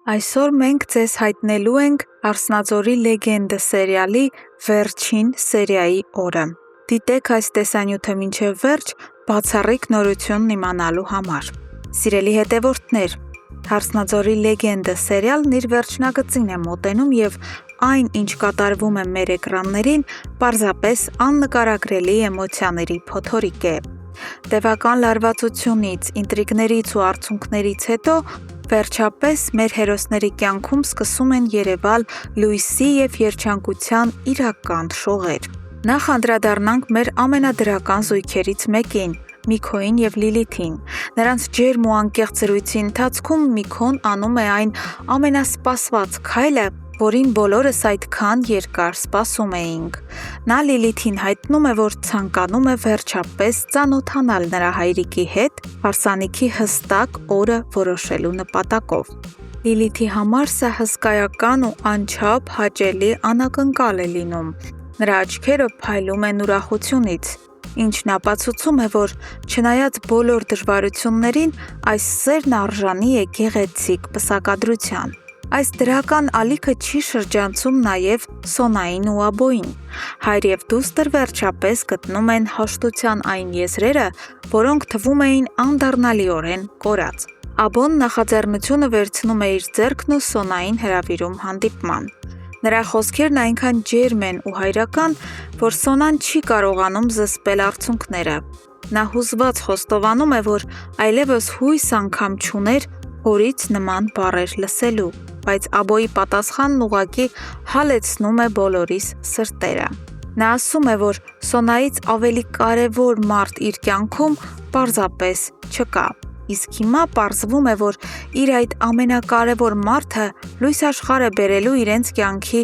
Այսօր մենք ձեզ հայտնելու ենք «Արսնածորի լեգենդը» սերիալի վերջին սերիայի օրը։ Դիտեք այս տեսանյութը մինչև վերջ բացառիկ նորությունն իմանալու համար։ Սիրելի հետևորդներ, «Արսնածորի լեգենդը» սերիալն իր վերջնագծին է մոտենում և այն, ինչ կատարվում է մեր էկրաններին, պարզապես աննկարագրելի էմոցիաների փոթորիկ է։ Տևական լարվածությունից, ինտրիգներից ու արդյունքներից հետո վերջապես մեր հերոսների կյանքում սկսում են երևալ լույսի և երջանկության իրական շողեր։ Նախ անդրադառնանք մեր ամենադրական զույգերից մեկին՝ Միքոյին և Լիլիթին։ Նրանց ջերմ ու անկեղծ զրույցի ընթացքում Միքոն անում է այն ամենասպասված քայլը, որին բոլորս այդքան երկար սպասում էինք։ Նա Լիլիթին հայտնում է, որ ցանկանում է վերջապես ծանոթանալ նրա հայրիկի հետ հարսանիքի հստակ օրը որոշելու նպատակով։ Լիլիթի համար սա հսկայական ու անչափ հաճելի անակնկալ է լինում։ Նրա աչքերը փայլում են ուրախությունից, ինչն ապացուցում է, որ չնայած բոլոր դժվարություններին, այս սերն արժանի է գեղեցիկ պսակադրության։ Այս դրական ալիքը չի շրջանցում նաև Սոնային ու Աբոյին։ Հայր և դուստր վերջապես գտնում են հաշտության այն եզրերը, որոնք թվում էին անդառնալիորեն կորած։ Աբոն նախաձեռնությունը վերցնում է իր ձեռքն ու Սոնային հրավիրում հանդիպման։ Նրա խոսքերն այնքան ջերմ են ու հայրական, որ Սոնան չի կարողանում զսպել արցունքները։ Նա հուզված խոստովանում է, որ այլևս հույս անգամ չուներ հորից նման բառեր լսելու, բայց Աբոյի պատասխանն ուղղակի հալեցնում է բոլորիս սրտերը։ Նա ասում է, որ Սոնայից ավելի կարևոր մարդ իր կյանքում պարզապես չկա։ Իսկ հիմա պարզվում է, որ իր այդ ամենակարևոր մարդը լույս աշխարհ է բերելու իրենց կյանքի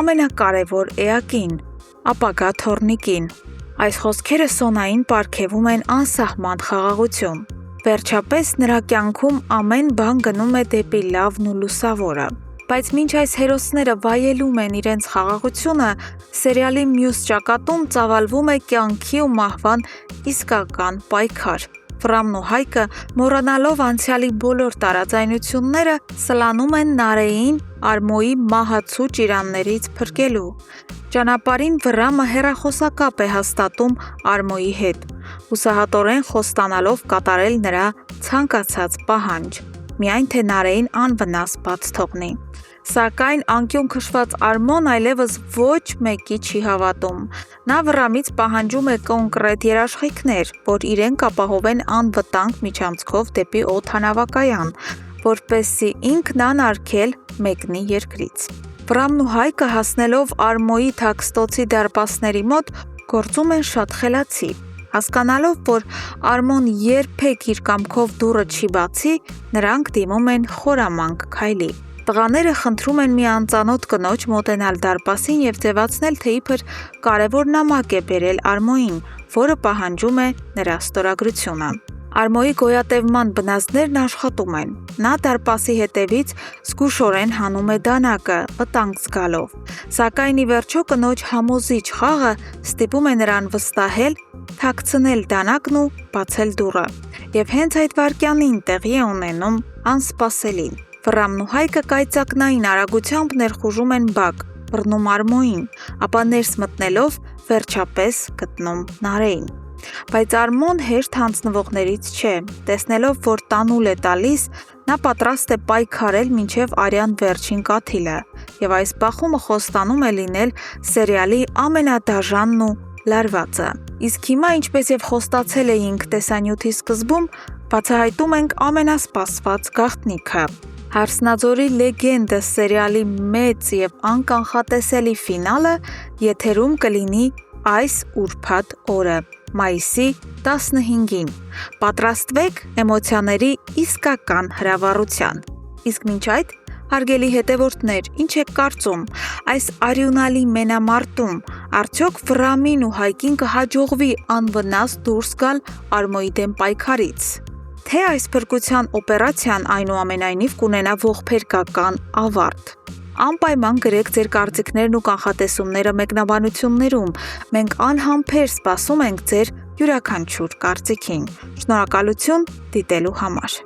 ամենակարևոր էակին՝ ապագա թոռնիկին։ Այս խոսքերը Սոնային պարգևում են անսահման խաղաղություն։ Վերջապես նրա կյանքում ամեն բան գնում է դեպի լավն ու լուսավորը։ Բայց մինչ այս հերոսները վայելում են իրենց խաղաղությունը, սերիալի մյուս ճակատում ծավալվում է կյանքի ու մահվան իսկական պայքար։ Ֆրամն ու Հայկը, մոռանալով անցյալի բոլոր տարաձայնությունները, սլանում են Նարեին Արմոյի մահացու ճիրաններից փրկելու։ Ճանապարհին Վռամը հեռախոսակապ է հաստատում Արմոյի հետ, հուսահատորեն խոստանալով կատարել նրա ցանկացած պահանջ, միայն թե Նարեին անվնաս բաց թողնի։ Սակայն անկյուն քշված Արմոն այլևս ոչ մեկի չի հավատում։ Նա Վռամից պահանջում է կոնկրետ երաշխիքներ, որ իրենք ապահովեն անվտանգ միջանցքով դեպի օդանավակայան, որպեսզի ինքն անարգել մեկնի երկրից։ Վռամն ու Հայկը հասնելով Արմոյի թաքստոցի դարպասների մոտ գործում են շատ խելացի։ Հասկանալով, որ Արմոն երբեք իր կամքով դուռը չի բացի, նրանք դիմում են խորամանկ քայլի։ Տղաները խնդրում են մի անծանոթ կնոջ մոտենալ դարպասին և ձևացնել, թե իբր կարևոր նամակ է բերել Արմոյին, որը պահանջում է նրա ստորագրությունը։ Արմոյի գոյատևման բնազդներն աշխատում են։ Նա դարպասի հետևից զգուշորեն հանում է դանակը, վտանգ զգալով։ Սակայն ի վերջո կնոջ համոզիչ խաղը ստիպում է նրան վստահել, թաքցնել դանակն ու բացել դուռը։ Եվ հենց այդ վայրկյանին տեղի է ունենում անսպասելին։ Վռամն ու Հայկը կայծակնային արագությամբ ներխուժում են բակ, բռնում Արմոյին, ապա ներս մտնելով վերջապես գտնում Նարեին։ Բայց Արմոն հեշտ հանձնվողներից չէ։ Տեսնելով, որ տանուլ է տալիս, նա պատրաստ է պայքարել մինչև արյան վերջին կաթիլը, և այս բախումը խոստանում է լինել սերիալի ամենադաժանն ու լարվածը։ Իսկ հիմա, ինչպես և խոստացել էինք տեսանյութի սկզբում, բացահայտում ենք ամենասպասված գաղտնիքը։ «Արսնածորի լեգենդը» սերիալի մեծ և անկանխատեսելի ֆինալը եթերում կլինի այս ուրբաթ օրը՝ մայիսի 15-ին։ Պատրաստվեք էմոցիաների իսկական հրավառության։ Իսկ մինչ այդ, հարգելի հետևորդներ, ինչ եք կարծում, այս արյունալի մենամարտում արդյոք Վռամին ու Հայկին կհաջողվի անվնաս դուրս գալ Արմոյի դեմ պայքարից։ Թե այս փրկության օպերացիան այնուամենայնիվ կունենա ողբերգական ավարտ։ Անպայման գրեք ձեր կարծիքներն ու կանխատեսումները մեկնաբանություններում։ Մենք անհամբեր սպասում ենք ձեր յուրաքանչյուր կարծիքին։ Շնորհակալություն դիտելու համար։